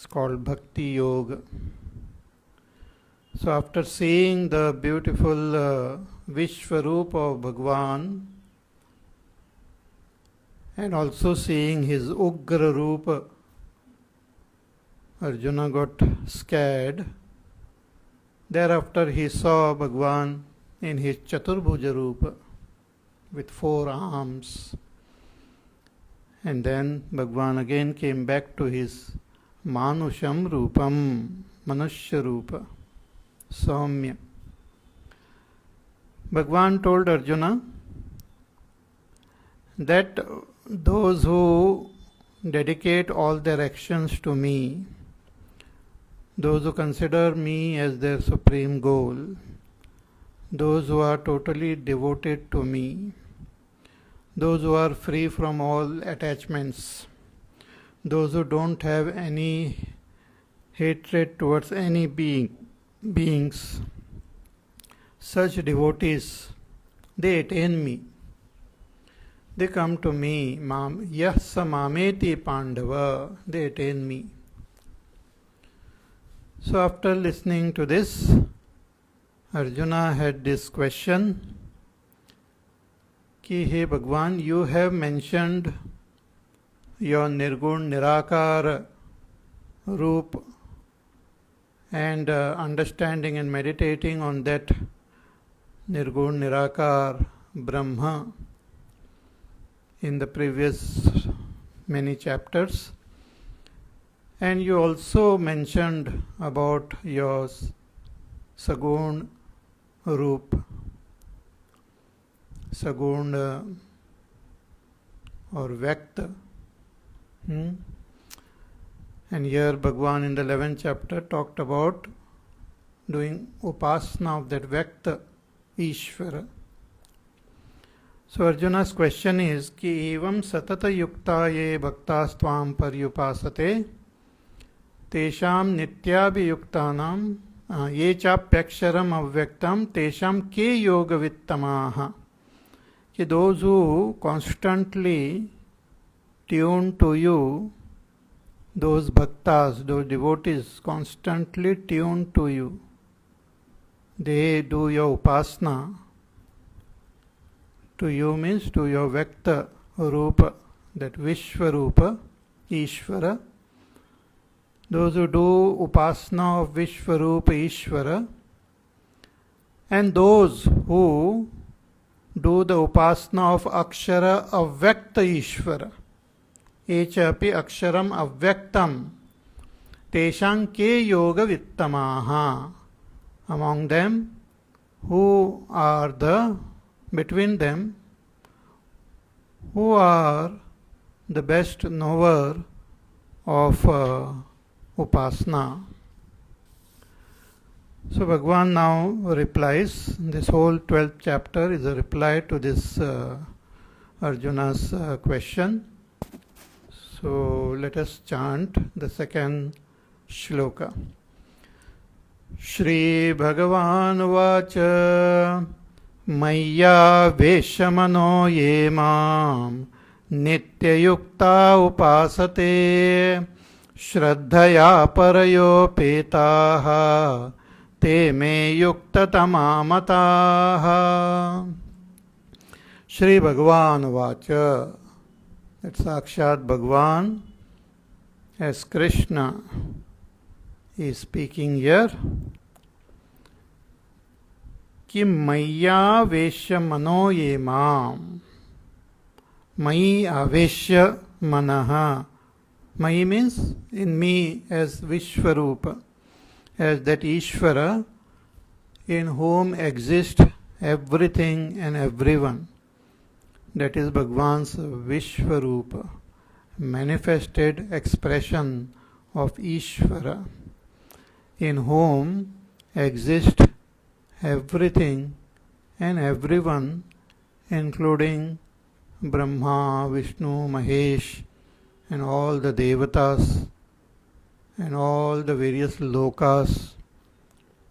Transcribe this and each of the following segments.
It's called Bhakti Yoga. So after seeing the beautiful Vishwarupa of Bhagwan and also seeing his Ugra Rupa, Arjuna got scared. Thereafter he saw Bhagwan in his Chaturbhuja Rupa with 4 arms. And then Bhagwan again came back to his Manusham Rupam, Manushya Rupa, Saumya. Bhagwan told Arjuna that those who dedicate all their actions to me, those who consider me as their supreme goal, those who are totally devoted to me, those who are free from all attachments, those who don't have any hatred towards any beings, such devotees, they attain me. They come to me, Yasa Mameti Pandava, they attain me. So after listening to this, Arjuna had this question, कि हे भगवान, you have mentioned your Nirgun Nirakara Roop and understanding and meditating on that Nirgun Nirakar Brahma in the previous many chapters. And you also mentioned about your Sagun Roop, Sagun or Vyakta. And here Bhagwan in the 11th chapter talked about doing upasana of that Vyakta Ishvara. So Arjuna's question is कि एवं सतत युक्ता ये भक्तास्त्वां पर्युपासते तेषां नित्याभियुक्तानां ये चाप्यक्षरम अव्यक्तम तेषां के योगवित्तमाः, कि those who constantly tune to you, those bhaktas, those devotees constantly tune to you, they do your upasana. To you means to your Vyakta Rupa, that Vishwarupa, Ishvara. Those who do upasana of Vishwarupa Ishvara, and those who do the upasana of Akshara Avyakta Ishvara, Echapi Aksharam Avyaktam, Teshang Ke Yoga Vittamaha. Among them, who are between them, who are the best knower of upasana. So Bhagwan now replies. This whole 12th chapter is a reply to this Arjuna's question. So let us chant the second shloka. Shri Bhagavan Vacha Maya Veshamano Ye Mam Nityayukta Upasate Shraddhaya Parayopetaha Te Me Yuktatamamataha. Shri Bhagavan Vacha, that Sakshat Bhagwan as Krishna is speaking here, कि मैया वेश्य मनो ये माम, मयि आवेश्य मनः. Maya means in me as Vishwarupa, as that Ishvara in whom exists everything and everyone. That is Bhagwan's Vishwarupa, manifested expression of Ishvara, in whom exists everything and everyone, including Brahma, Vishnu, Mahesh, and all the Devatas, and all the various lokas,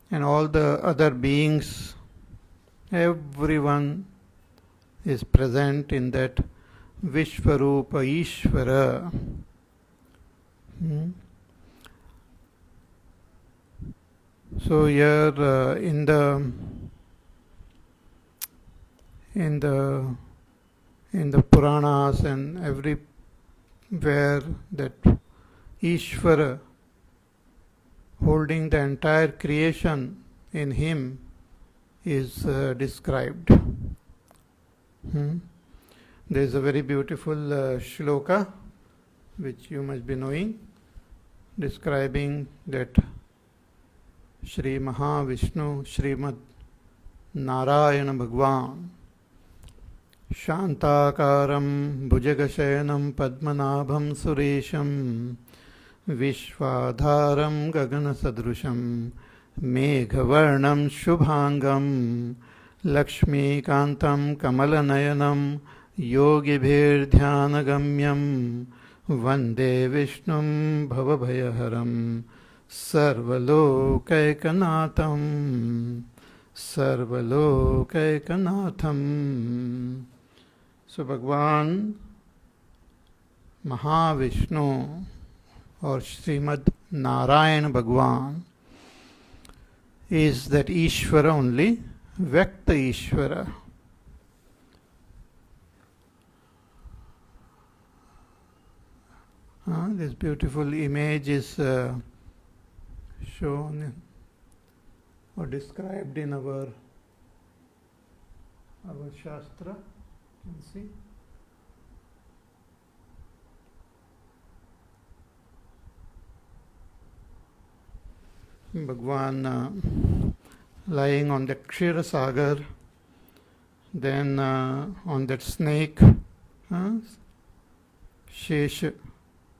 and all the other beings. Everyone is present in that Vishwarupa Ishvara. So here in the Puranas and everywhere, that Ishvara, holding the entire creation in him, is described. There is a very beautiful shloka which you must be knowing, describing that Shri Mahavishnu Srimad Narayana Bhagwan Shantakaram Bhujagashayanam Padmanabham Suresham Vishwadharam Gagana Sadrusham Meghavarnam Shubhangam Lakshmikantam Kamalanayanam Yogibhirdhyanagamyam Vande Vishnum Bhavabhayaharam Sarvalokaikanaatam Sarvalokaikanaatham. So Bhagwan Mahavishnu or Srimad Narayana Bhagwan is that Ishvara only, Vyakta Ishvara. This beautiful image is shown or described in our Shastra. You can see. Bhagwan lying on the Kshira Sagar, then on that snake, Shesha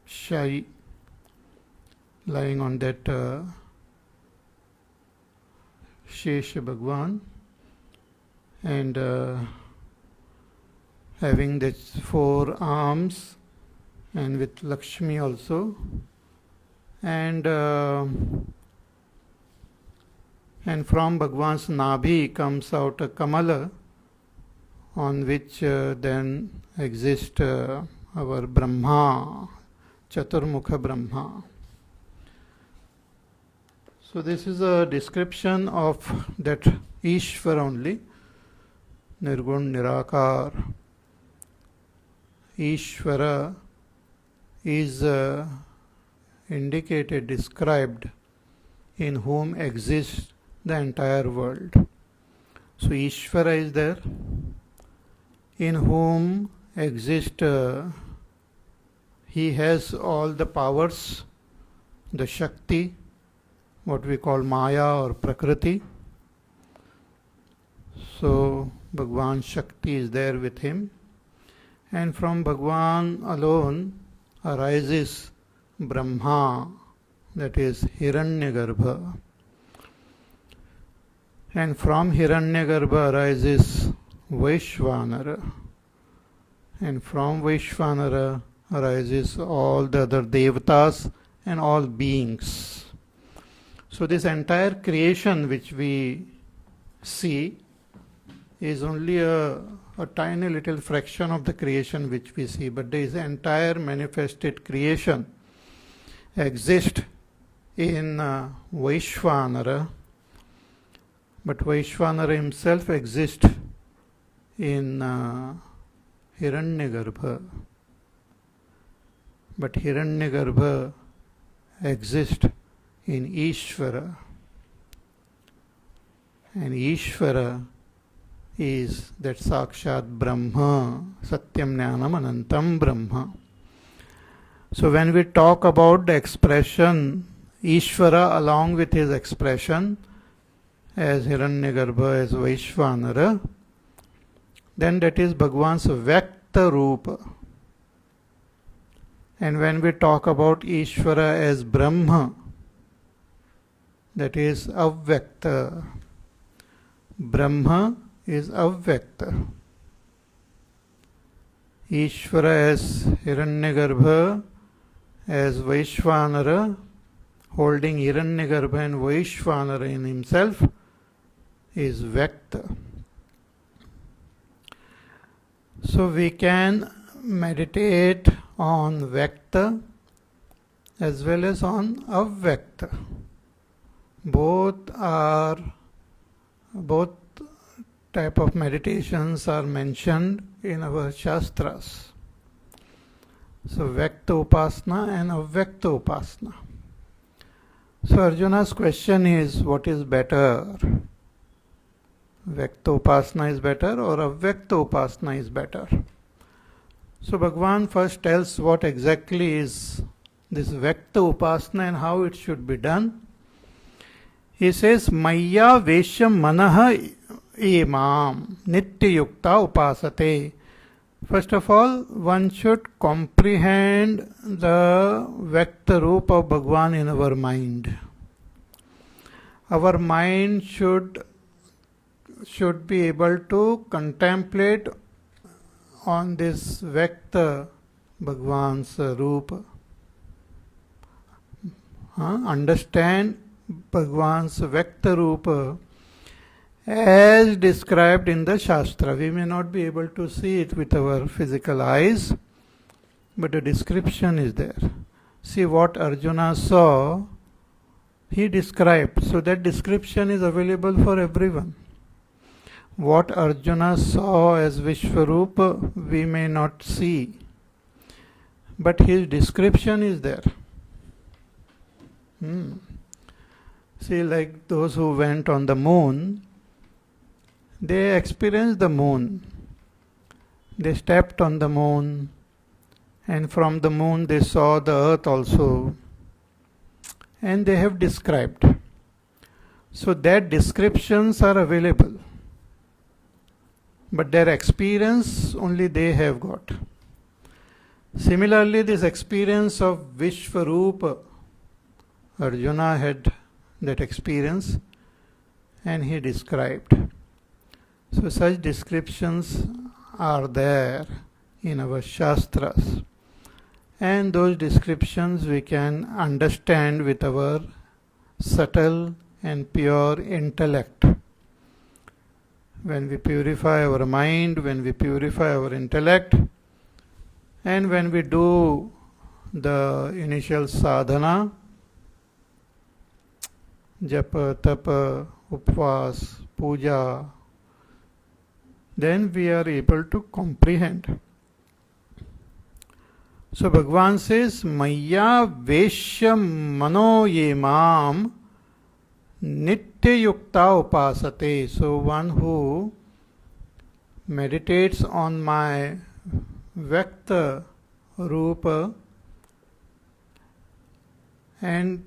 Shai, lying on that Shesha Bhagwan, and having the 4 arms, and with Lakshmi also, and from Bhagwan's Nabhi comes out a Kamala, on which then exists our Brahma, Chaturmukha Brahma. So this is a description of that Ishvara only, Nirgun Nirakar. Ishvara is indicated, described, in whom exists the entire world. So Ishvara is there, in whom exists, he has all the powers, the Shakti, what we call Maya or Prakriti. So Bhagwan Shakti is there with him, and from Bhagwan alone arises Brahma, that is Hiranyagarbha. And from Hiranyagarbha arises Vaishvanara, and from Vaishvanara arises all the other devatas and all beings. So this entire creation which we see is only a tiny little fraction of the creation which we see, but there is entire manifested creation exists in Vaishvanara, but Vaishvanara himself exists in Hiranyagarbha, but Hiranyagarbha exists in Ishvara, and Ishvara is that Sakshat Brahma, Satyam Jnanam Anantam Brahma. So when we talk about the expression Ishvara along with his expression as Hiranyagarbha, as Vaishvanara, then that is Bhagwan's Vyakta Rupa. And when we talk about Ishvara as Brahma, that is Avyakta. Brahma is Avyakta. Ishvara as Hiranyagarbha, as Vaishvanara, holding Hiranyagarbha and Vaishvanara in himself, is Vyakta. So we can meditate on Vyakta as well as on Avyakta. both type of meditations are mentioned in our Shastras. So Vyakta Upasana and Avyakta Upasana. So Arjuna's question is, what is better? Vyakta Upasana is better or Avyakta Upasana is better? So Bhagavan first tells what exactly is this Vyakta Upasana and how it should be done. He says, Maya Vesham Manaha Emam Nitya Yukta Upasate. First of all, one should comprehend the Vyakta Roop of Bhagavan in our mind. Our mind should be able to contemplate on this Vyakta Bhagavan's Roop. Understand Bhagavan's Vyakta Roop as described in the Shastra. We may not be able to see it with our physical eyes, but the description is there. See what Arjuna saw, he described. So that description is available for everyone. What Arjuna saw as Vishwarupa, we may not see, but his description is there. See, like those who went on the moon, they experienced the moon. They stepped on the moon, and from the moon they saw the earth also, and they have described. So that descriptions are available, but their experience only they have got. Similarly, this experience of Vishwarupa, Arjuna had that experience and he described. So such descriptions are there in our Shastras, and those descriptions we can understand with our subtle and pure intellect. When we purify our mind, when we purify our intellect, and when we do the initial sadhana, japa, tapa, upvas, puja, then we are able to comprehend. So Bhagavan says, Maya Veshya Mano Yemam Nitya Yukta Upasate. So one who meditates on my Vyakta Rupa and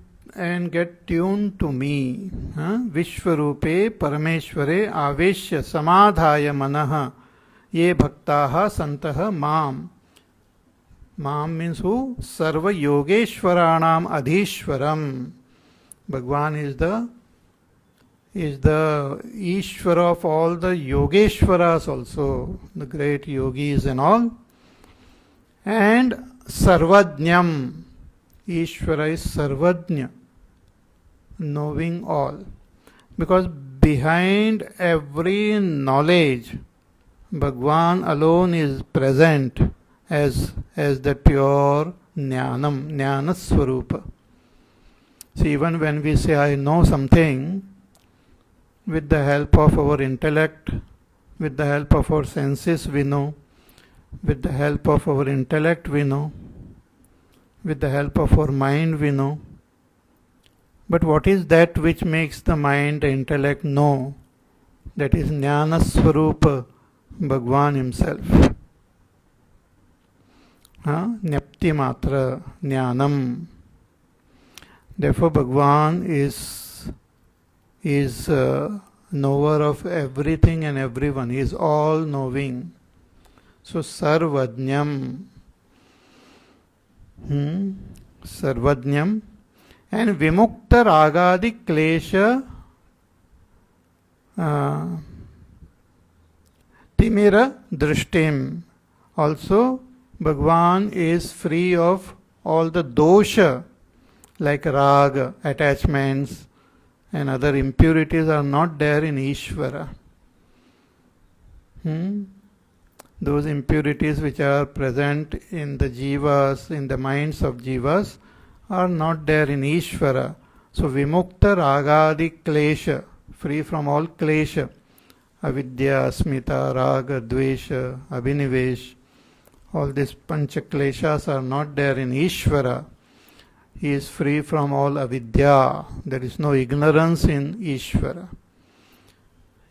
get tuned to me. Vishwarupe Parameshware Aveshya Samadhaya Manaha Ye Bhaktaha Santaha Mam. Mam means who? Sarva Yogeshwaranam Adhishwaram. Bhagavan is the Ishvara of all the Yogeshwaras also, the great yogis and all. And Sarvajñam. Ishvara is Sarvajña, knowing all. Because behind every knowledge, Bhagavan alone is present as that pure Jnanam, Jnana Swarupa. So even when we say, I know something, with the help of our intellect, with the help of our senses we know, with the help of our intellect we know, with the help of our mind we know. But what is that which makes the mind, the intellect know? That is Jnana Swarupa, Bhagavan himself. Nyapti Matra, Jnanam. Therefore Bhagavan is knower of everything and everyone. He is all knowing. So Sarvajñam. Sarvajñam. And Vimukta Ragadi Klesha Timira Drishtim. Also Bhagavan is free of all the dosha like raga, attachments and other impurities are not there in Ishvara. Those impurities which are present in the jivas, in the minds of jivas, are not there in Ishvara. So vimukta ragadi klesha, free from all klesha, avidya, asmita, raga, dvesha, abhinivesh, all these pancha kleshas are not there in Ishvara. He is free from all avidya. There is no ignorance in Ishvara.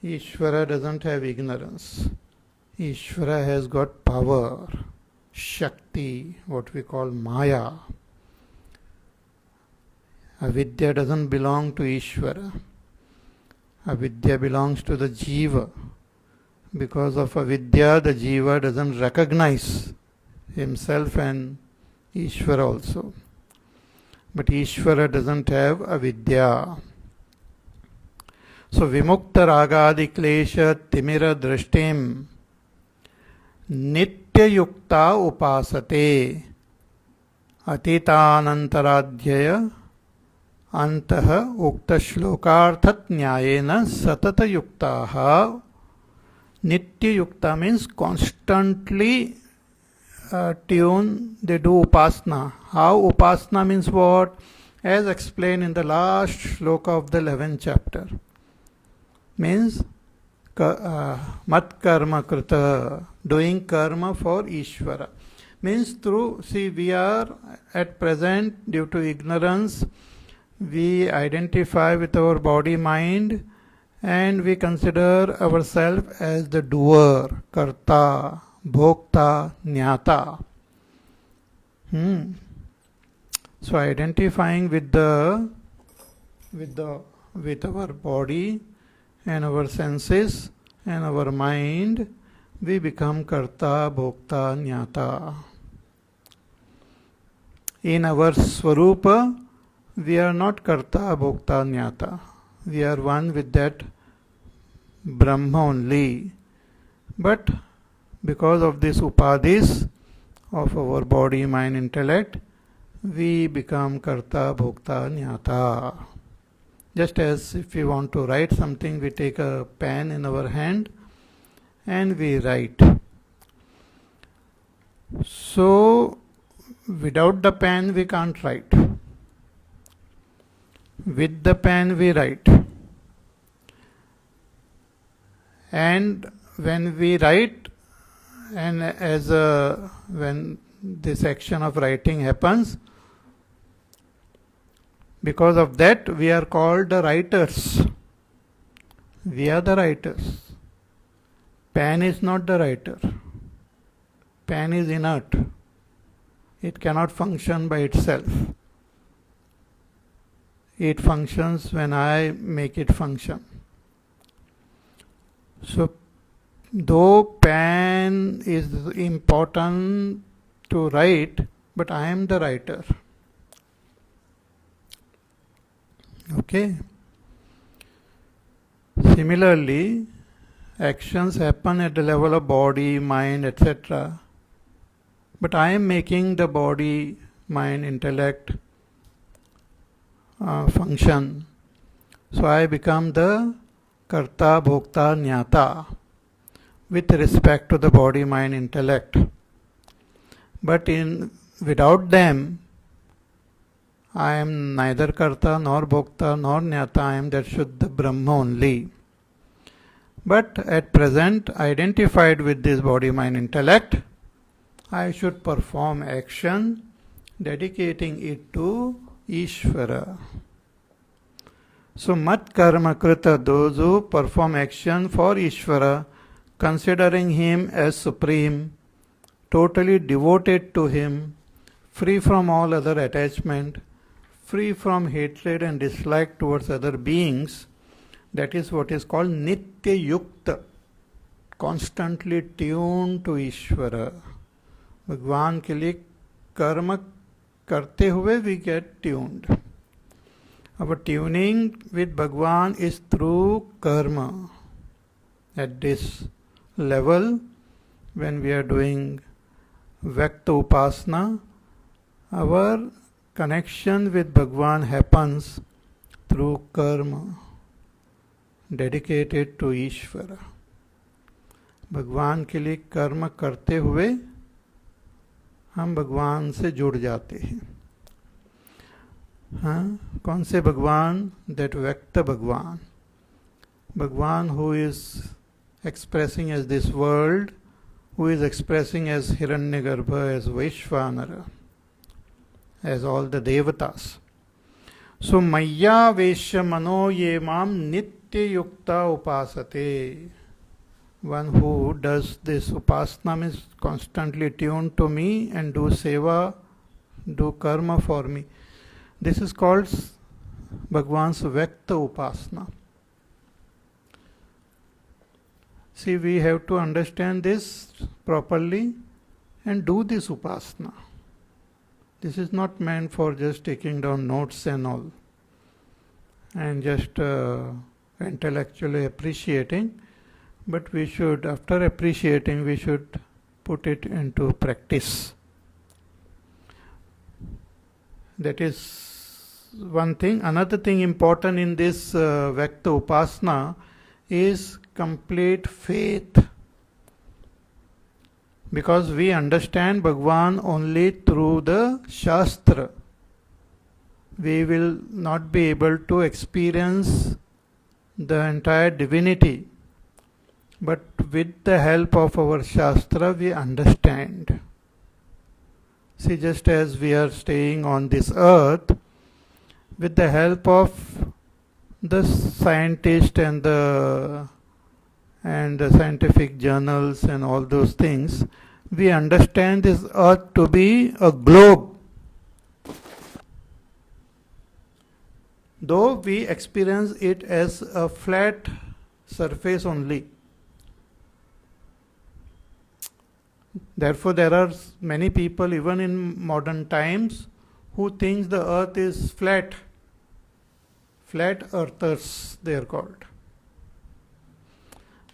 Ishvara doesn't have ignorance. Ishvara has got power, Shakti, what we call Maya. Avidya doesn't belong to Ishvara. Avidya belongs to the Jiva. Because of avidya, the Jiva doesn't recognize himself and Ishvara also. But Ishvara doesn't have avidya. So vimukta ragadi klesha timira drashtim nitya yukta upasate atitanantaradhyaya antah ukta shlokarthat nyayena satata yuktaha. Nitya yukta means constantly tune, they do upasana. How upasana means what? As explained in the last shloka of the 11th chapter. Means mat karma krita, doing karma for Ishvara. Means through, see, we are at present, due to ignorance, we identify with our body mind and we consider ourselves as the doer, karta, bhokta, jnata. So identifying with our body and our senses and our mind, we become karta, bhokta, jnata. In our swarupa, we are not karta, bhokta, jnata. We are one with that Brahma only. But because of this upadhis of our body, mind, intellect, we become karta, bhokta, jnata. Just as if we want to write something, we take a pen in our hand and we write. So without the pen we can't write. With the pen we write. And when we write, and when this action of writing happens, because of that we are called the writers. We are the writers. Pen is not the writer. Pen is inert. It cannot function by itself. It functions when I make it function. So, though pen is important to write, but I am the writer. Okay. Similarly, actions happen at the level of body, mind, etc. But I am making the body, mind, intellect function. So I become the karta, bhokta, jnata with respect to the body, mind, intellect. But without them, I am neither karta nor bhokta nor jnata. I am that Shuddha Brahma only. But at present, identified with this body, mind, intellect, I should perform action dedicating it to Ishvara. So, mat karma krita, those who perform action for Ishvara, considering him as supreme, totally devoted to him, free from all other attachment, free from hatred and dislike towards other beings, that is what is called nitya yukta, constantly tuned to Ishvara. भगवान के लिए कर्म करते हुए we get tuned. Our tuning with Bhagwan is through karma. At this level, when we are doing Vyakta Upasana, our connection with Bhagwan happens through karma, dedicated to Ishvara. भगवान के लिए कर्म करते हुए हम भगवान से जुड़ जाते हैं. हाँ, कौन से भगवान? That Vyakta Bhagwan. Bhagwan who is expressing as this world, who is expressing as Hiranyagarbha, as Vaishvanara, as all the devatas. So Maya Vesha Mano Ye Mam Nitya Yukta Upasate. One who does this upasana means constantly tuned to me and do seva, do karma for me. This is called Bhagwan's Vyakta Upasana. See, we have to understand this properly and do this upasana. This is not meant for just taking down notes and all and just intellectually appreciating, but we should, after appreciating, we should put it into practice. That is one thing. Another thing important in this Vyakta Upasana is complete faith. Because we understand Bhagwan only through the Shastra. We will not be able to experience the entire divinity. But with the help of our Shastra, we understand. See, just as we are staying on this earth, with the help of the scientist and the scientific journals and all those things, we understand this earth to be a globe. Though we experience it as a flat surface only. Therefore, there are many people, even in modern times, who think the earth is flat. Flat earthers, they are called.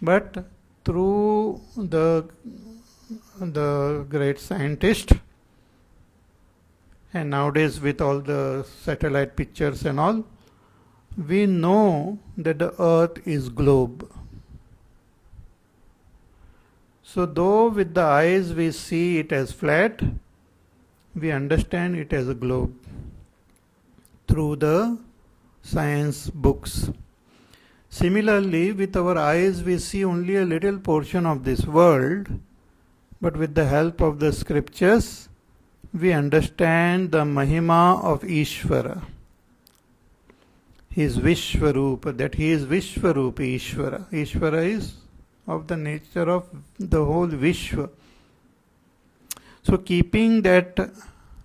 But through the great scientist, and nowadays with all the satellite pictures and all, we know that the earth is globe. So though with the eyes we see it as flat, we understand it as a globe through the science books. Similarly, with our eyes we see only a little portion of this world, but with the help of the scriptures we understand the Mahima of Ishvara. His Vishwarupa, that he is Vishwarupa Ishvara. Ishvara is of the nature of the whole Vishwa. So keeping that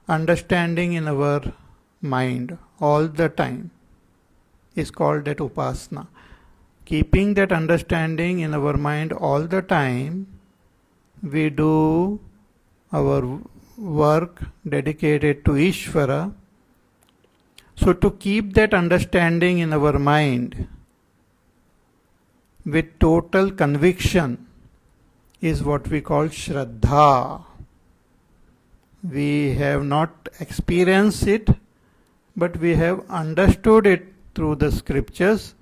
understanding in our mind all the time is called that upasana. Keeping that understanding in our mind all the time, we do our work dedicated to Ishvara. So to keep that understanding in our mind with total conviction is what we call Shraddha. We have not experienced it, but we have understood it through the scriptures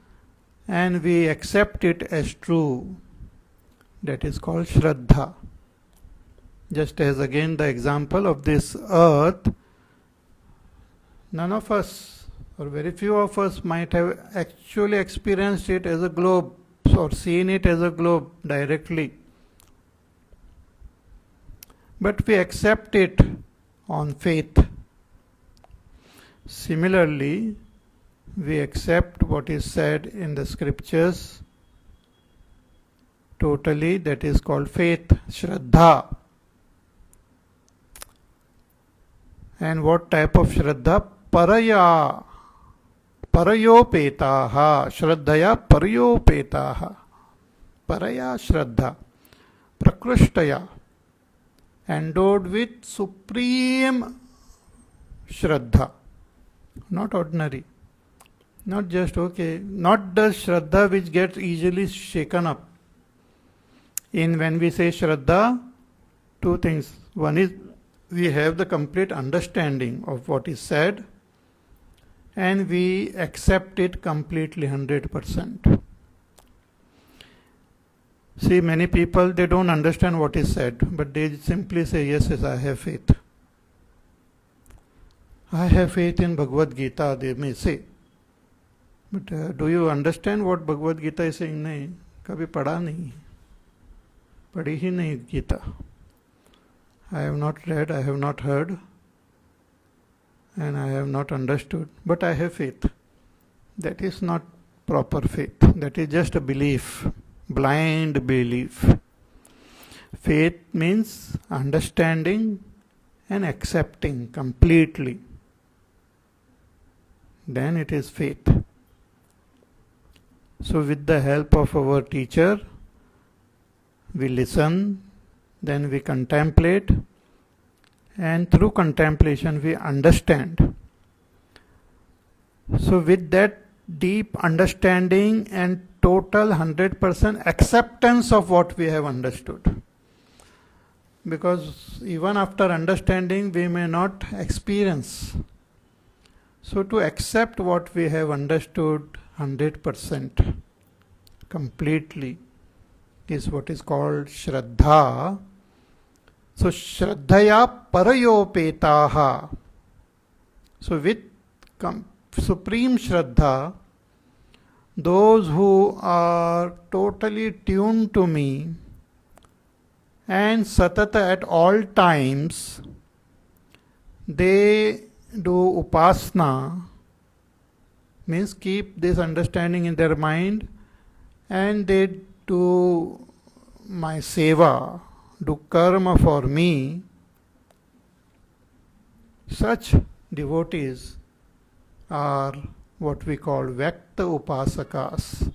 and we accept it as true. That is called Shraddha. Just as again the example of this earth, none of us or very few of us might have actually experienced it as a globe or seen it as a globe directly. But we accept it on faith. Similarly, we accept what is said in the scriptures totally, that is called faith, Shraddha. And what type of Shraddha? Paraya. Parayopetaha. Shraddhaya Parayopetaha. Paraya Shraddha. Prakrishtaya. Endowed with supreme Shraddha. Not ordinary. Not just okay. Not the Shraddha which gets easily shaken up. When we say Shraddha, two things. One is we have the complete understanding of what is said and we accept it completely 100%. See, many people, they don't understand what is said, but they simply say, yes, I have faith. I have faith in Bhagavad Gita, they may say. But do you understand what Bhagavad Gita is saying? नहीं, कभी पढ़ा नहीं, पढ़ी ही नहीं Gita. I have not read, I have not heard, and I have not understood, but I have faith. That is not proper faith. That is just a belief, blind belief. Faith means understanding and accepting completely. Then it is faith. So with the help of our teacher, we listen, then we contemplate, and through contemplation we understand. So with that deep understanding and total 100% acceptance of what we have understood, because even after understanding we may not experience. So to accept what we have understood 100% completely is what is called Shraddha. So Shraddhaya Parayopetaha. So with supreme Shraddha, those who are totally tuned to me and satata at all times, they do upasana, means keep this understanding in their mind, and they do my seva, do karma for me. Such devotees are what we call Vyakta Upasakas,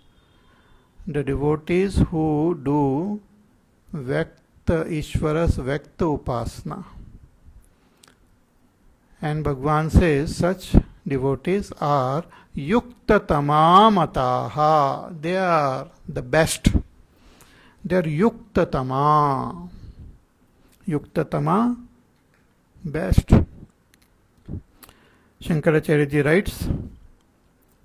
the devotees who do Vyakta Ishwaras Vyakta Upasana. And Bhagwan says such devotees are Yuktatama Mataha. They are the best. They are Yuktatama. Yuktatama, best. Shankaracharya ji writes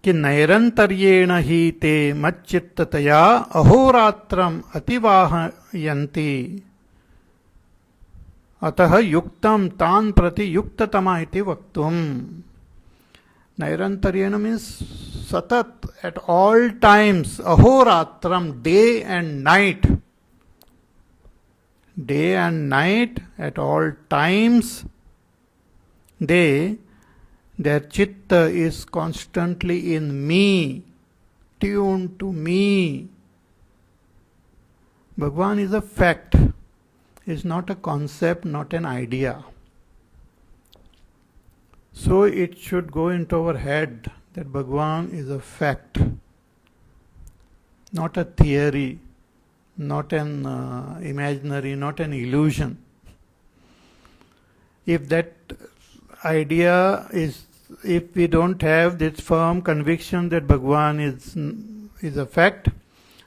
कि नैरंतर्येण ही ते मच्चित्ततया अहोरात्रम अतिवाहयन्ति अतः युक्तम तान प्रति युक्ततमा इति वक्तुम. Nairantaryena means satat, at all times, ahoratram, day and night. Day and night, at all times, their chitta is constantly in me, tuned to me. Bhagwan is a fact, is not a concept, not an idea. So it should go into our head that Bhagwan is a fact, not a theory, not an imaginary, not an illusion. If that idea is, if we don't have this firm conviction that Bhagwan is a fact,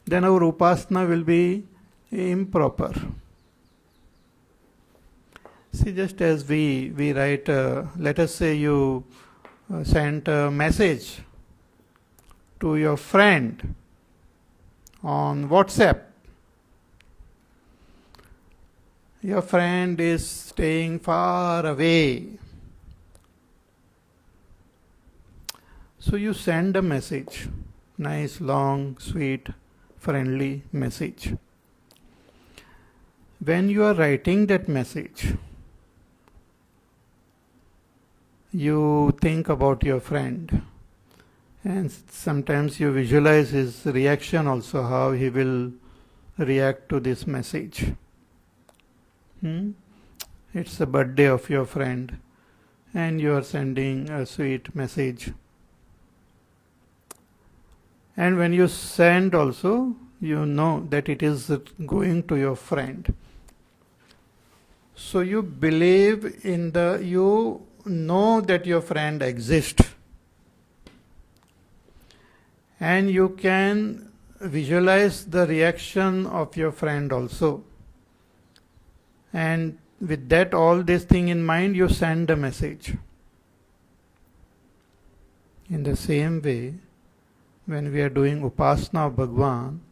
then our upasana will be improper. See, just as we write, let us say you sent a message to your friend on WhatsApp. Your friend is staying far away. So you send a message, nice, long, sweet, friendly message. When you are writing that message, you think about your friend, and sometimes you visualize his reaction also, how he will react to this message. It's the birthday of your friend and you are sending a sweet message. And when you send also, you know that it is going to your friend. So you believe in you know that your friend exists, and you can visualize the reaction of your friend also. And with that, all this thing in mind, you send a message. In the same way, when we are doing upasana of Bhagwan,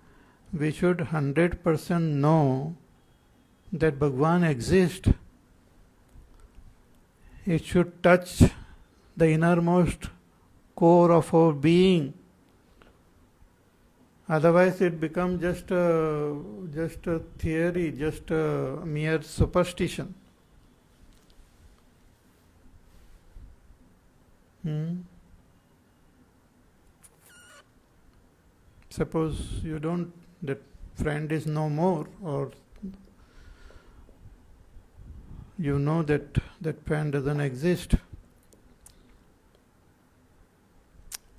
we should 100% know that Bhagwan exists. It should touch the innermost core of our being. Otherwise, it becomes just a theory, just a mere superstition. Suppose you don't, that friend is no more, or you know that that friend doesn't exist.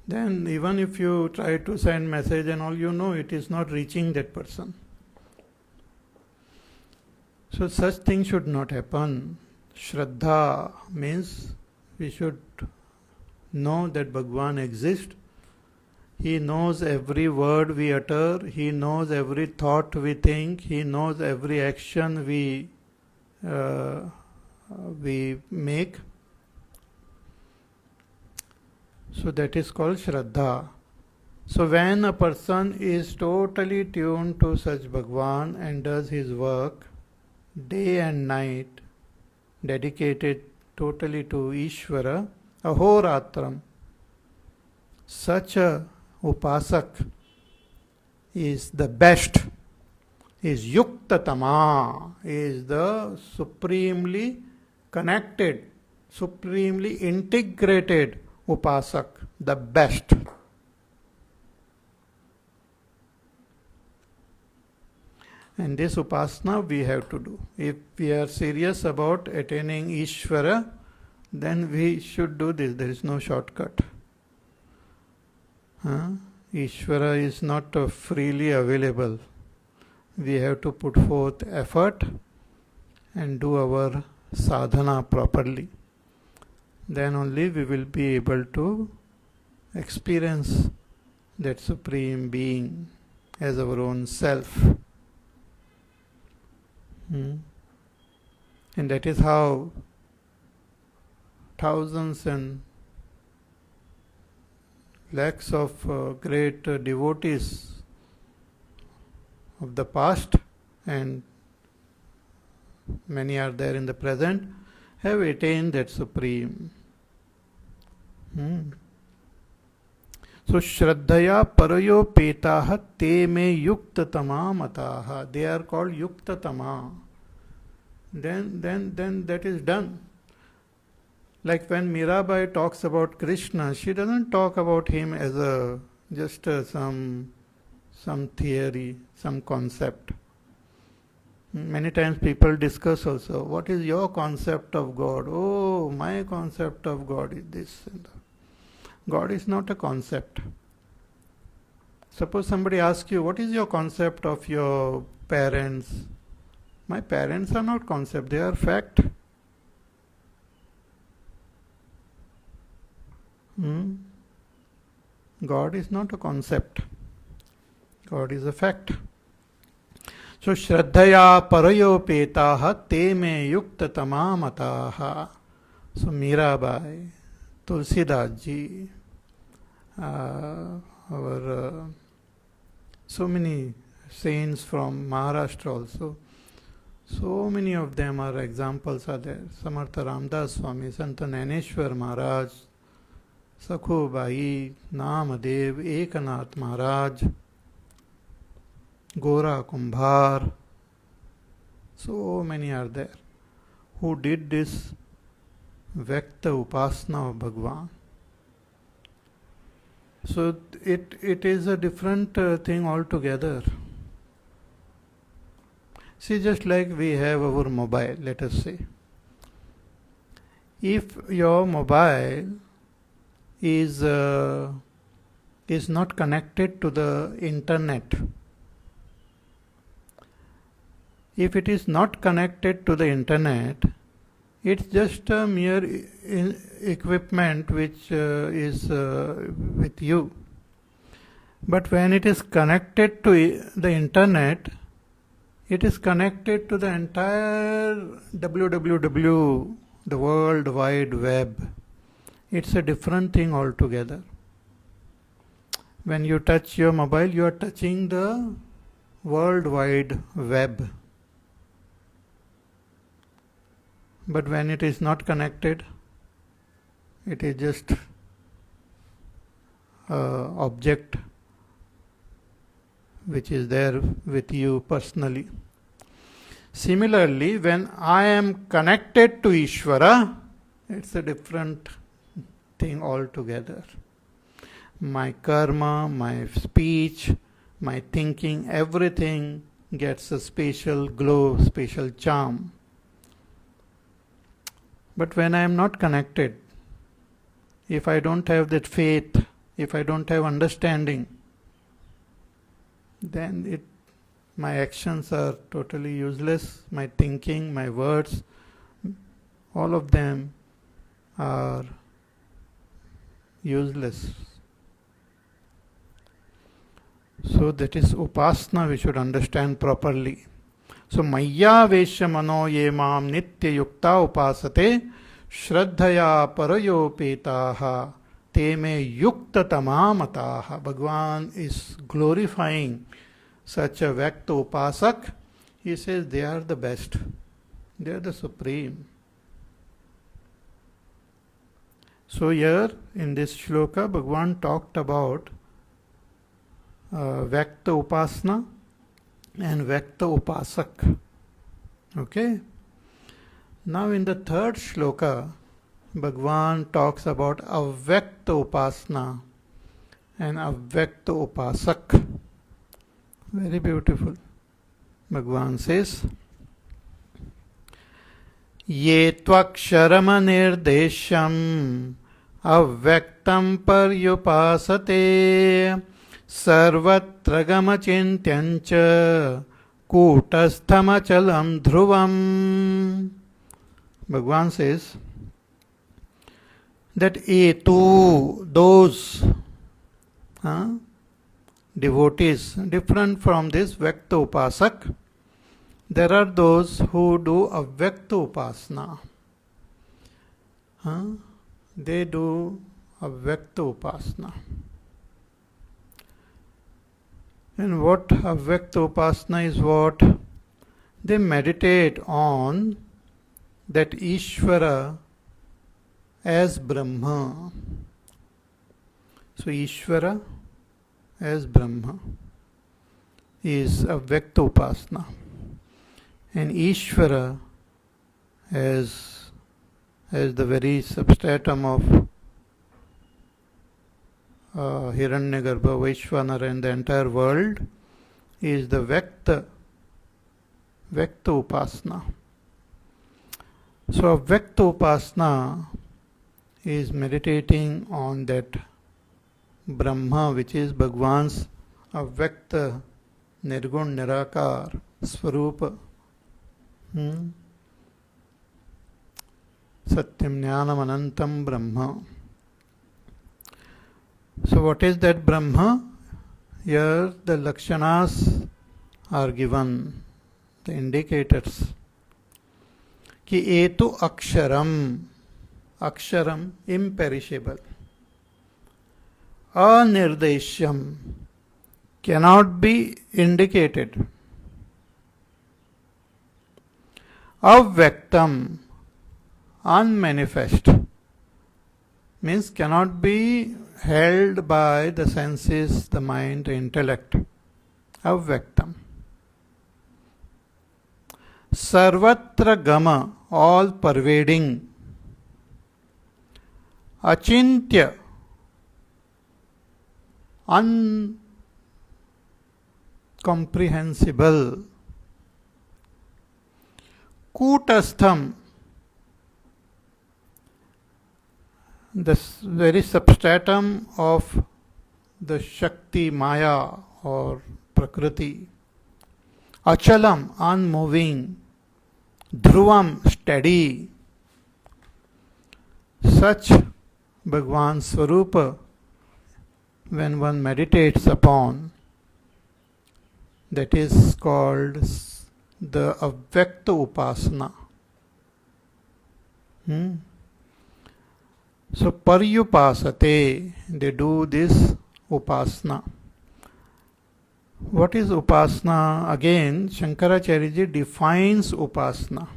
Then even if you try to send message and all, you know it is not reaching that person. So such things should not happen. Shraddha means we should know that Bhagwan exists. He knows every word we utter. He knows every thought we think. He knows every action we make. So that is called Shraddha. So when a person is totally tuned to such Bhagwan and does his work day and night, dedicated totally to Ishvara, ahoratram, such a upasak is the best, is yuktatama, is the supremely connected, supremely integrated upasak, the best. And this upasana we have to do. If we are serious about attaining Ishvara, then we should do this. There is no shortcut. Ishvara is not freely available. We have to put forth effort and do our sadhana properly. Then only we will be able to experience that Supreme Being as our own self. And that is how thousands and lakhs of great devotees of the past, and many are there in the present, have attained that Supreme. So Shraddhaya parayo petaha te me yuktatama mataha. They are called yuktatama. Then that is done. Like when Mirabai talks about Krishna, she doesn't talk about him as a just some theory, some concept. Many times people discuss also, what is your concept of God? Oh, my concept of God is this. God is not a concept. Suppose somebody asks you, what is your concept of your parents? My parents are not concept, they are fact. God is not a concept. God is a fact. So Shraddhaya parayo petaha te me yuktatama mataha. So Mirabai, Tulsidas ji, so many saints from Maharashtra also. So many of them are examples are there. Samartha Ramdas Swami, Sant Naineshwar Maharaj, Sakhu Bai, Namadev, Ekanath Maharaj, Gora Kumbhar. So many are there who did this Vyakta Upasana of Bhagwan. So it is a different thing altogether. See, just like we have our mobile, let us say. If your mobile is not connected to the internet, if it is not connected to the internet, it's just a mere equipment which is with you. But when it is connected to the internet, it is connected to the entire www, the World Wide Web. It's a different thing altogether. When you touch your mobile, you are touching the World Wide Web. But when it is not connected, It is just object which is there with you personally. Similarly, when I am connected to Ishvara, it's a different thing altogether. My karma, my speech, my thinking, everything gets a special glow, special charm. But when I am not connected, if I don't have that faith, if I don't have understanding, then my actions are totally useless. My thinking, my words, all of them are useless. So that is upasana we should understand properly. So maya vesha mano ye mam nitya yukta upasate shraddhaya parayopetaha te me yukta tamamataha. Bhagwan is glorifying such a Vyakta Upasak. He says they are the best. They are the supreme. So here in this shloka, Bhagwan talked about Vyakta Upasana and Vyakta Upasak. Okay. Now in the third shloka, Bhagwan talks about Avyakta Upasana and Avyakta Upasak. Very beautiful. Bhagwan says, Ye tvaksharam nirdesham avyaktam paryupasate sarvatra gamachintyancha kutasthamachalam dhruvam. Bhagwan says that those devotees, different from this Vyakta Upasak, there are those who do Avyakta Upasana. They do Avyakta Upasana. And what Avyakta Upasana is what? They meditate on that Ishvara as Brahma. So Ishvara as Brahma is Avyakta Upasana. And Ishvara as the very substratum of Hiranyagarbha, Vaishvanara and the entire world is the Vyakta Upasana. So Vyakta Upasana is meditating on that Brahma, which is Bhagwan's Avyakta Nirgun Nirakar Swarupa. Satyam Jnanam Anantam Brahma. So what is that Brahma? Here the Lakshanas are given, the indicators. Ki etu aksharam, aksharam imperishable. Anirdeshyam cannot be indicated. Avyaktam, unmanifest, means cannot be held by the senses, the mind, the intellect. Avyaktam. Sarvatra gama, all pervading. Achintya, uncomprehensible. Kutastham, the very substratum of the Shakti Maya or Prakriti. Achalam, unmoving. Dhruvam, steady. Such Bhagwan Swarupa, when one meditates upon, that is called the Avyakta Upasana. So Paryupasate, they do this Upasana. What is Upasana? Again, Shankaracharya ji defines Upasana.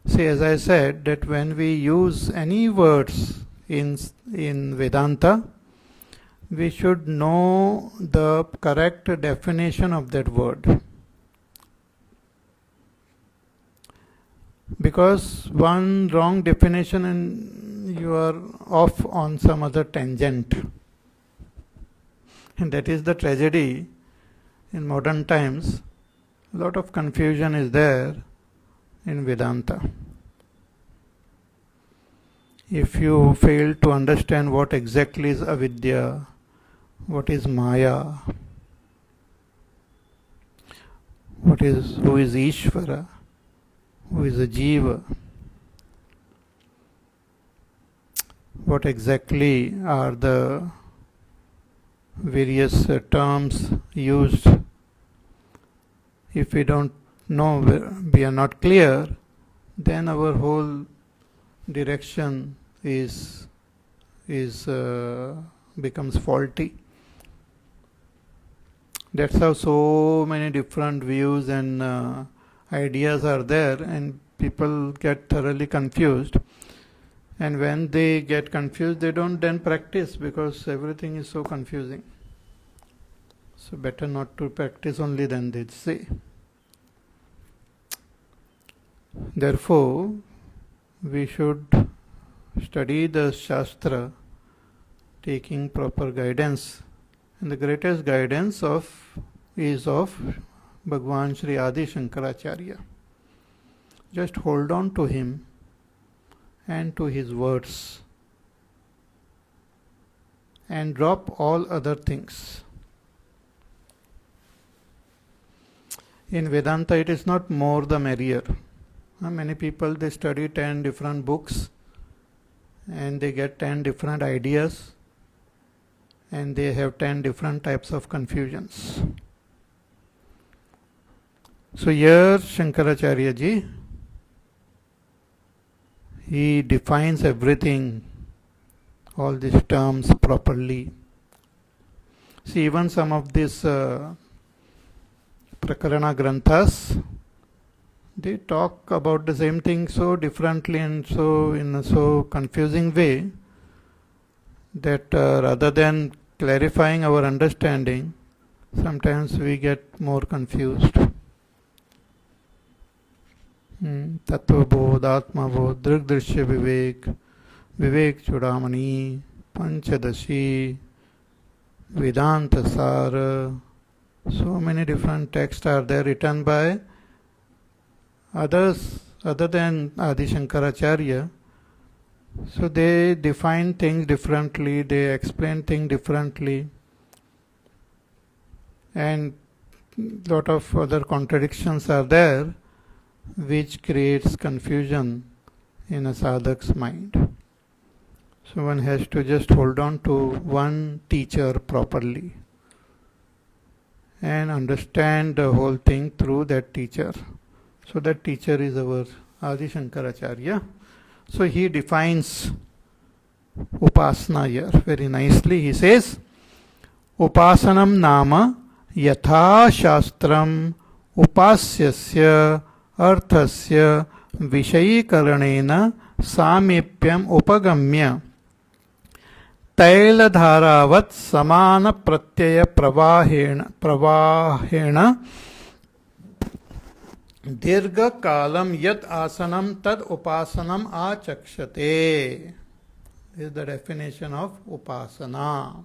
See, as I said, that when we use any words in Vedanta, we should know the correct definition of that word. Because one wrong definition and you are off on some other tangent. And that is the tragedy in modern times. A lot of confusion is there in Vedanta. If you fail to understand what exactly is avidya, what is maya, who is Ishvara, who is a jiva, what exactly are the various terms used. If we don't know, we are not clear, then our whole direction is becomes faulty. That's how so many different views and ideas are there, and people get thoroughly confused. And when they get confused, they don't then practice because everything is so confusing. So better not to practice only than they say. Therefore, we should study the Shastra taking proper guidance. And the greatest guidance is of Bhagwan Sri Adi Shankaracharya. Just hold on to him and to his words and drop all other things. In Vedanta, it is not more the merrier. Many people, they study 10 different books and they get 10 different ideas and they have 10 different types of confusions. So here Shankaracharya ji, he defines everything, all these terms properly. See, even some of these Prakarana Granthas, they talk about the same thing so differently and so in a so confusing way that rather than clarifying our understanding, sometimes we get more confused. Tattvabodh, Atmabodh, Drigdrishya Vivek, Vivek Chudamani, Panchadashi, Vedanta Sara. So many different texts are there written by others other than Adi Shankaracharya. So they define things differently, they explain things differently, and lot of other contradictions are there which creates confusion in a sadhak's mind. So one has to just hold on to one teacher properly and understand the whole thing through that teacher. So that teacher is our Adi Shankaracharya. So he defines upasana here very nicely. He says, Upasanam nama yatha shastram upasyasya arthasya vishayikaranena samipyam upagamya तैलधारावत् समान प्रत्यय प्रवाहेण दीर्घ कालम यत आसनम तद उपासनम आचक्षते. This is the definition of upasana.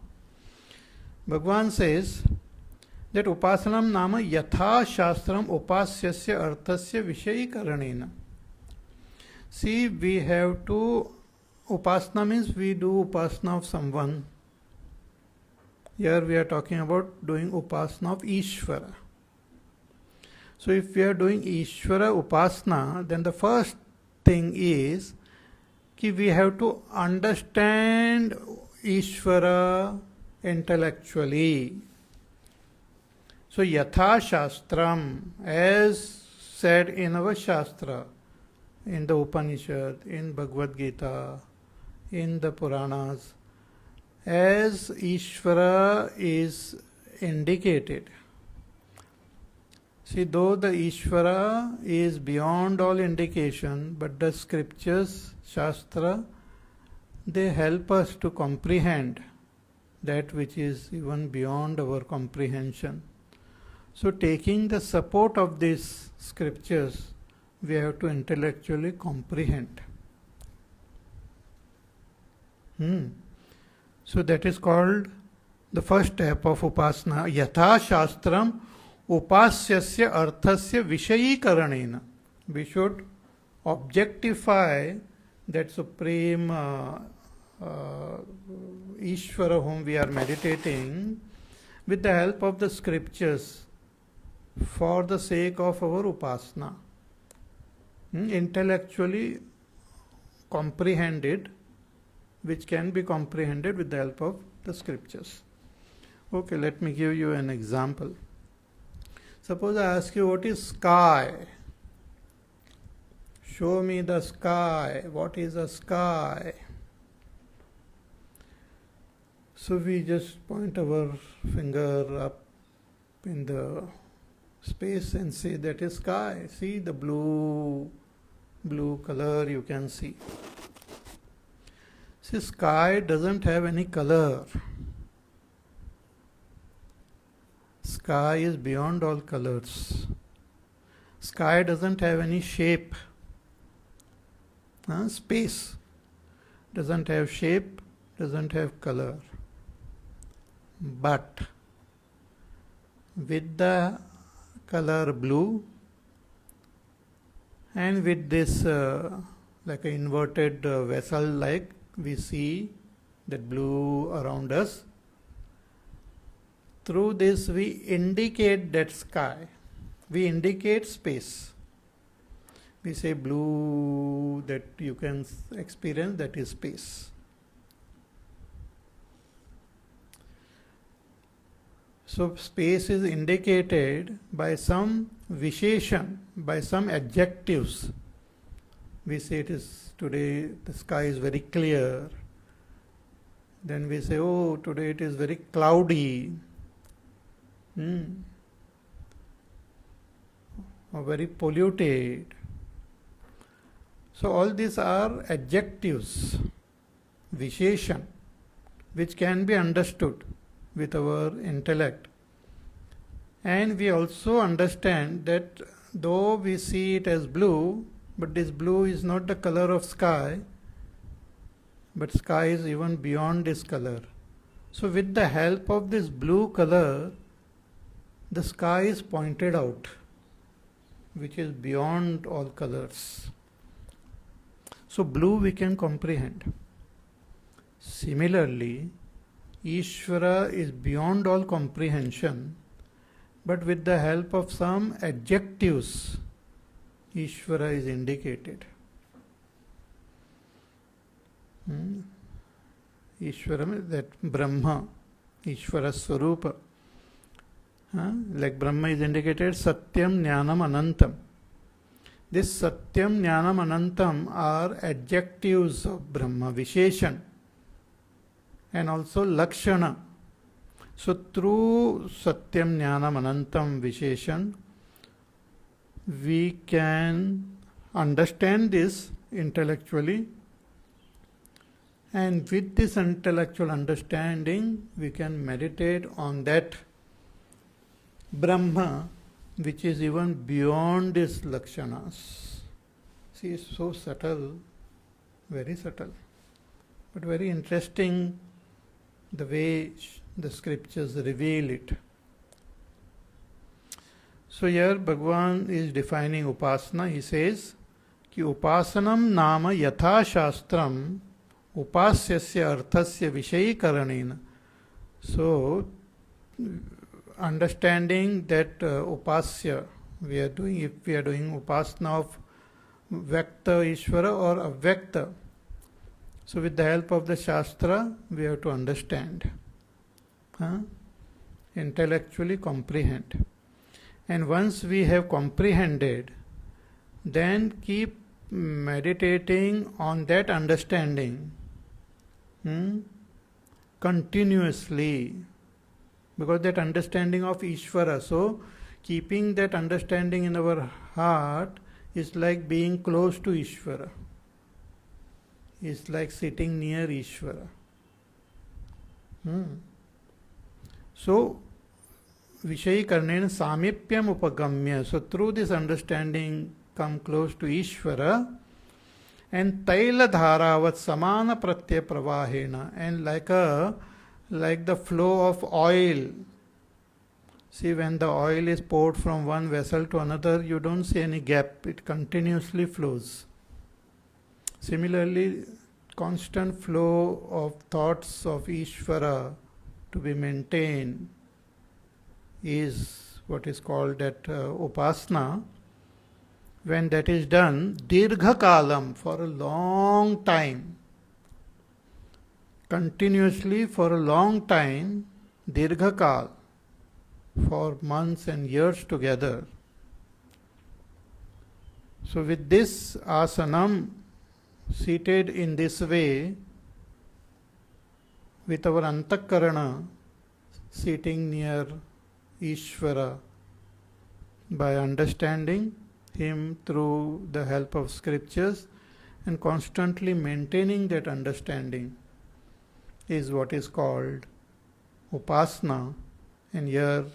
Bhagwan says that upasanam nama yatha shastram upasyasya arthasya vishayikaranena. See, we have to, upasana means we do upasana of someone. Here we are talking about doing upasana of Ishvara. So if we are doing Ishvara upasana, then the first thing is that we have to understand Ishvara intellectually. So yatha shastram, as said in our Shastra, in the Upanishad, in Bhagavad Gita, in the Puranas, as Ishvara is indicated. See, though the Ishvara is beyond all indication, but the scriptures, Shastra, they help us to comprehend that which is even beyond our comprehension. So, taking the support of these scriptures, we have to intellectually comprehend. So, that is called the first step of upasana. Yatha shastram upasyasya arthasya vishayikaranena. We should objectify that supreme Ishvara whom we are meditating with the help of the scriptures for the sake of our upasana. Intellectually comprehended, which can be comprehended with the help of the scriptures. Okay, let me give you an example. Suppose I ask you, what is sky? Show me the sky. What is a sky? So we just point our finger up in the space and say that is sky. See the blue color you can see. See, sky doesn't have any color. Sky is beyond all colors. Sky doesn't have any shape. Space doesn't have shape, doesn't have color. But with the color blue and with this like an inverted vessel like we see that blue around us, through this we indicate that sky, we indicate space. We say blue, that you can experience, that is space. So space is indicated by some visheshan, by some adjectives. We say it is today the sky is very clear. Then we say, oh, today it is very cloudy. Or very polluted. So all these are adjectives, visheshan, which can be understood with our intellect. And we also understand that though we see it as blue, but this blue is not the color of sky, but sky is even beyond this color. So with the help of this blue color, the sky is pointed out, which is beyond all colors. So blue we can comprehend. Similarly, Ishvara is beyond all comprehension, but with the help of some adjectives, Ishvara is indicated. Ishvara means that Brahma, Ishvara Swarupa. Like Brahma is indicated, Satyam, Jnanam, Anantam. This Satyam, Jnanam, Anantam are adjectives of Brahma, Visheshan, and also Lakshana. So through Satyam, Jnanam, Anantam, Visheshan, we can understand this intellectually, and with this intellectual understanding, we can meditate on that Brahma, which is even beyond these lakshanas. See, it's so subtle, very subtle, but very interesting the way the scriptures reveal it. So here Bhagavan is defining upasana. He says, कि उपासनम नाम यथा शास्त्रम उपास्यस्य अर्थस्य विषयीकरणेन. So understanding that upasya we are doing, if we are doing upasana of Vyakta Ishvara or Avyakta, so with the help of the Shastra we have to understand, intellectually comprehend. And once we have comprehended, then keep meditating on that understanding continuously, because that understanding of Ishvara. So keeping that understanding in our heart is like being close to Ishvara. It's like sitting near Ishvara. So, Vishayi Karnena Samipyam Upagamya. So, through this understanding, come close to Ishvara. And Taila Dharavat Samana Pratyaya Pravahena. And like the flow of oil. See, when the oil is poured from one vessel to another, you don't see any gap. It continuously flows. Similarly, constant flow of thoughts of Ishvara to be maintained is what is called that upasana. When that is done, dirgha kalam, for a long time, continuously for a long time, dirgha kal, for months and years together. So with this asanam, seated in this way, with our antakarana sitting near Ishvara, by understanding Him through the help of scriptures and constantly maintaining that understanding, is what is called upasana. And here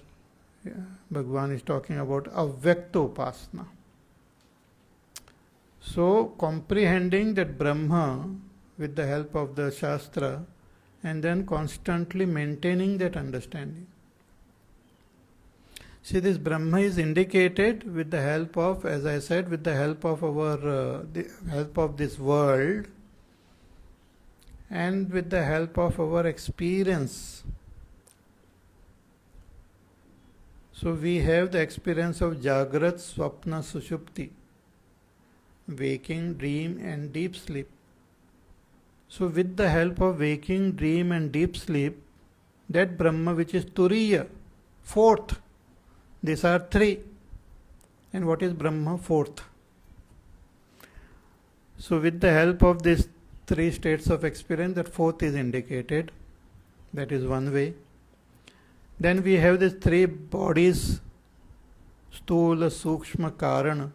Bhagavan is talking about avyakta upasana. So, comprehending that Brahma with the help of the Shastra and then constantly maintaining that understanding. See, this Brahma is indicated with the help of, as I said, with the help of the help of this world and with the help of our experience. So, we have the experience of Jagrat, Swapna, Sushupti, waking, dream and deep sleep. So with the help of waking, dream and deep sleep, that Brahma which is Turiya, fourth, these are three. And what is Brahma? Fourth. So with the help of these three states of experience, that fourth is indicated. That is one way. Then we have these three bodies, Stula, Sukshma, Karana.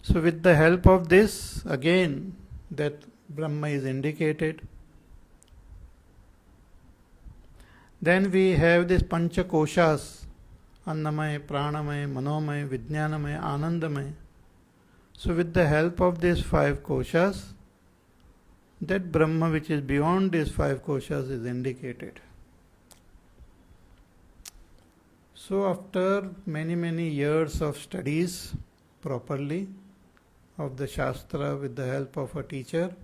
So with the help of this, again, that Brahma is indicated. Then we have this Pancha Koshas, Annamaya, Pranamaya, Manomaya, Vijnanamaya, Anandamaya. So with the help of these five koshas, that Brahma which is beyond these five koshas is indicated. So after many years of studies properly of the Shastra with the help of a teacher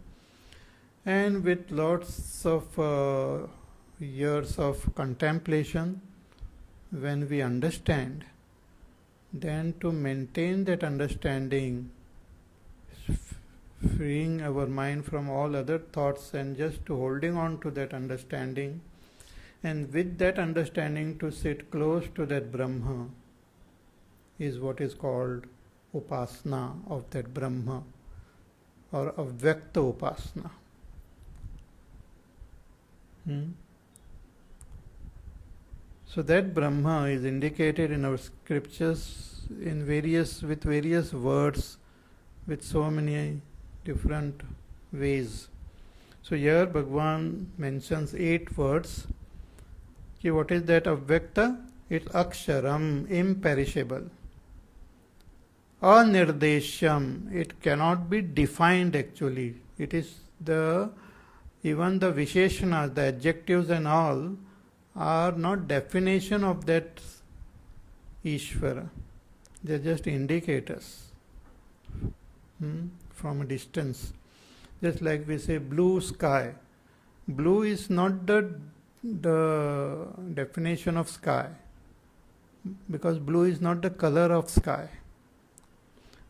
and with lots of years of contemplation, when we understand, then to maintain that understanding, freeing our mind from all other thoughts and just to holding on to that understanding, and with that understanding to sit close to that Brahma, is what is called upasana of that Brahma, or avyakta upasana. So that Brahma is indicated in our scriptures in with various words, with so many different ways. So here Bhagavan mentions 8 words. Okay, what is that avyakta? It's aksharam, imperishable. Anirdeshyam, it cannot be defined actually. It is even the visheshanas, the adjectives and all, are not definition of that Ishvara. They are just indicators from a distance. Just like we say blue sky. Blue is not the definition of sky, because blue is not the color of sky.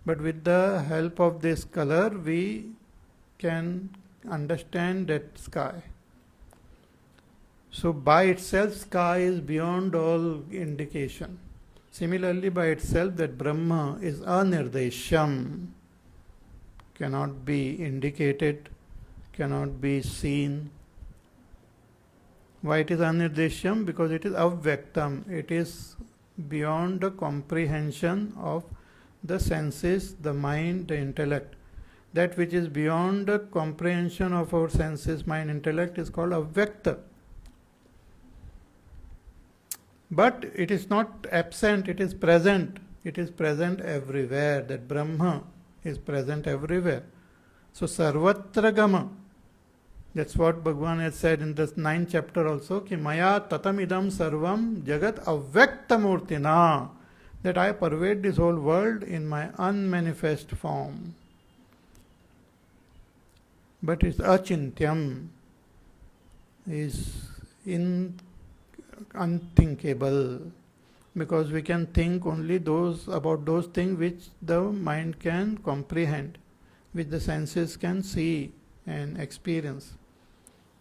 But with the help of this color, we can understand that sky. So by itself, sky is beyond all indication. Similarly, by itself, that Brahma is anirdeshyam, cannot be indicated, cannot be seen. Why it is anirdeshyam? Because it is avyaktam. It is beyond the comprehension of the senses, the mind, the intellect. That which is beyond the comprehension of our senses, mind, intellect is called avyakta. But it is not absent, it is present. It is present everywhere. That Brahma is present everywhere. So sarvatra gama. That's what Bhagavan has said in the 9th chapter also. Ki maya tatamidam sarvam jagat avyakta murtina. That I pervade this whole world in my unmanifest form. But it's achintyam, is unthinkable, because we can think only about those things which the mind can comprehend, which the senses can see and experience.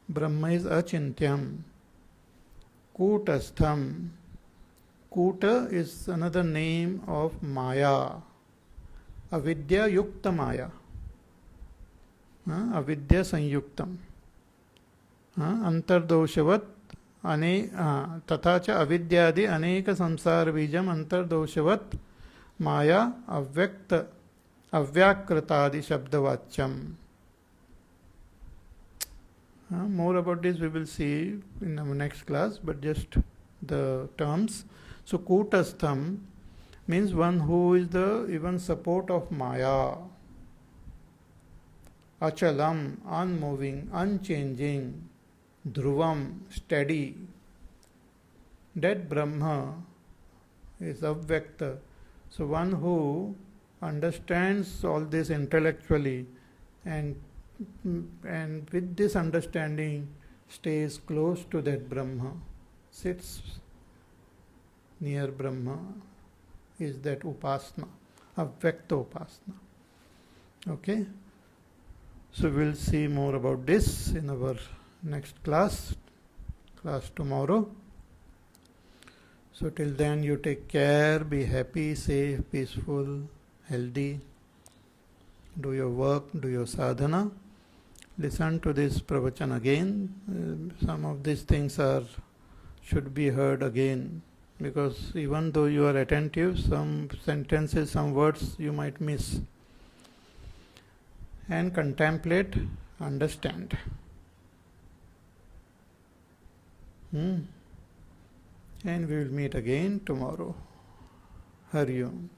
Brahma is achintyam. Kutastham. Kuta is another name of Maya. Avidya yukta Maya. Avidya sanyuktam. Antardoshavat तथा च अविद्यादि अनेक संसार बीजम अंतर्दोषवत् माया अव्यक्त अव्याकृतादि शब्दवाच्यम. More about this we will see in our next class, but just the terms. So Kutastham means one who is the even support of Maya. Achalam, unmoving, unchanging. Dhruvam, steady. That Brahma is avyakta. So one who understands all this intellectually and with this understanding stays close to that Brahma, sits near Brahma, is that upasana, avyakta upasana. Okay? So we'll see more about this in our next class tomorrow. So till then you take care, be happy, safe, peaceful, healthy. Do your work, do your sadhana. Listen to this pravachan again. Some of these things should be heard again, because even though you are attentive, some sentences, some words you might miss. And contemplate, understand. And we will meet again tomorrow. Hari Om.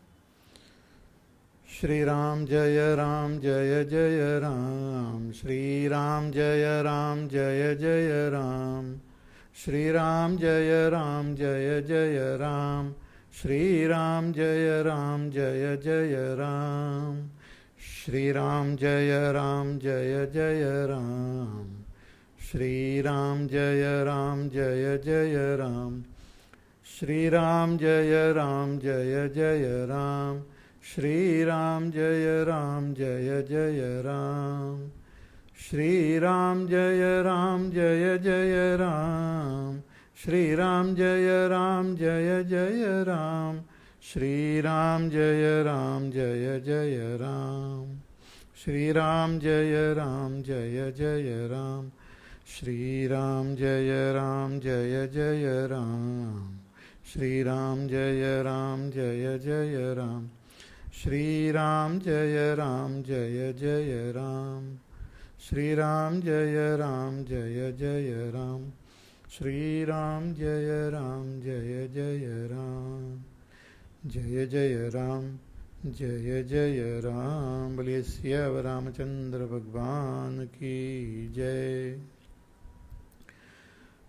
Shri Ram Jaya Ram Jaya Jaya Ram. Shri Ram Jaya Ram Jaya Jaya Ram. Shri Ram Jaya Ram Jaya Jaya Ram. Shri Ram Jaya Ram Jaya Jaya Ram. Shri Ram Jaya Ram Jaya Jaya Ram. Shri Ram Jaya Ram Jaya Jaya Ram. Shri Ram Jaya Ram Jaya Jaya Ram. Shri Ram Jaya Ram Jaya Jaya Ram. Shri Ram Jaya Ram Jaya Jaya Ram. Shri Ram Jaya Ram Jaya Jaya Ram. Shri Ram Jaya Ram Jaya Jaya Ram. Shri Ram Jaya Ram Jaya Jaya Ram. Shri Ram Jaya Ram Jaya Jaya Ram. Shri Ram Jaya Ram Jaya Jaya Ram. Shri Ram Jaya Ram Jaya Jaya Ram. Shri Ram Jaya Ram Jaya Jaya Ram. Shri Ram Jaya Ram Jaya Jaya Ram. Jaya Jaya Ram Jaya Jaya Ram. बोलिए सियावर रामचंद्र भगवान की जय.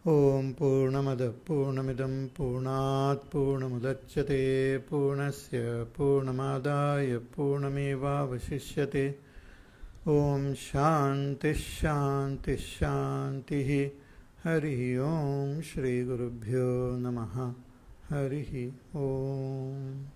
ओम पूर्णमदः पूर्णमिदं पूर्णात् पूर्णमुदच्यते पूर्णस्य पूर्णमादाय पूर्णमेवावशिष्यते. ओम शांति शांति शांतिः. हरिः ओम. श्री गुरुभ्यो नमः. हरिः ओम.